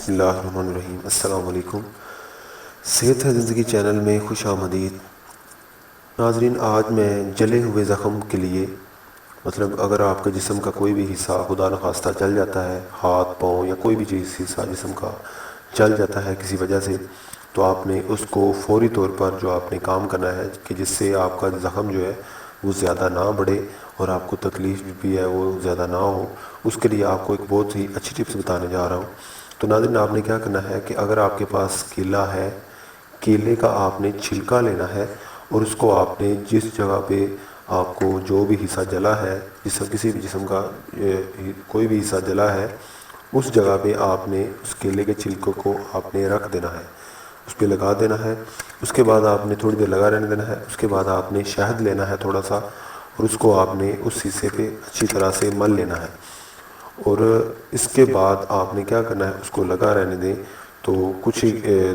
بسم اللہ الرحمن الرحیم۔ السلام علیکم۔ صحت ہے زندگی چینل میں خوش آمدید ناظرین۔ آج میں جلے ہوئے زخم کے لیے اگر آپ کے جسم کا کوئی بھی حصہ خدا نخواستہ جل جاتا ہے، ہاتھ پاؤں یا کوئی بھی چیز حصہ جسم کا جل جاتا ہے کسی وجہ سے، تو آپ نے اس کو فوری طور پر جو آپ نے کام کرنا ہے کہ جس سے آپ کا زخم جو ہے وہ زیادہ نہ بڑھے اور آپ کو تکلیف بھی ہے وہ زیادہ نہ ہو، اس کے لیے آپ کو ایک بہت ہی اچھی ٹپس بتانے جا رہا ہوں۔ تو ناظرین، آپ نے کیا کرنا ہے کہ اگر آپ کے پاس کیلا ہے، کیلے کا آپ نے چھلکا لینا ہے اور اس کو آپ نے جس جگہ پہ آپ کو جو بھی حصہ جلا ہے، کسی بھی جسم کا کوئی بھی حصہ جلا ہے، اس جگہ پہ آپ نے اس کیلے کے چھلکوں کو آپ نے رکھ دینا ہے، اس پہ لگا دینا ہے۔ اس کے بعد آپ نے تھوڑی دیر لگا رہنے دینا ہے۔ اس کے بعد آپ نے شہد لینا ہے تھوڑا سا، اور اس کو آپ نے اس حصے پہ اچھی طرح سے مل لینا ہے، اور اس کے بعد آپ نے کیا کرنا ہے، اس کو لگا رہنے دیں۔ تو کچھ ہی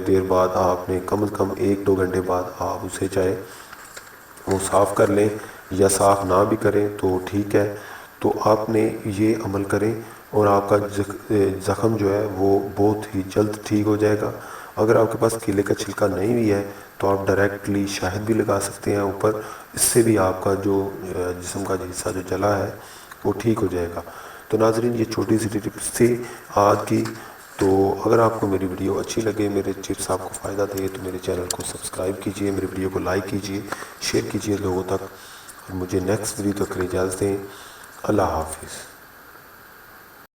دیر بعد آپ نے کم از کم 1-2 گھنٹے بعد آپ اسے چاہے وہ صاف کر لیں یا صاف نہ بھی کریں تو ٹھیک ہے۔ تو آپ نے یہ عمل کریں اور آپ کا زخم جو ہے وہ بہت ہی جلد ٹھیک ہو جائے گا۔ اگر آپ کے پاس کیلے کا چھلکا نہیں بھی ہے تو آپ ڈائریکٹلی شہد بھی لگا سکتے ہیں اوپر، اس سے بھی آپ کا جو جسم کا حصہ جو جلا ہے وہ ٹھیک ہو جائے گا۔ تو ناظرین، یہ چھوٹی سی ٹپس تھی آج کی۔ تو اگر آپ کو میری ویڈیو اچھی لگے، میرے ٹپس آپ کو فائدہ دے، تو میرے چینل کو سبسکرائب کیجئے، میری ویڈیو کو لائک کیجئے، شیئر کیجئے لوگوں تک، اور مجھے نیکسٹ ویڈیو تک کے لیے اجازت دیں۔ اللہ حافظ۔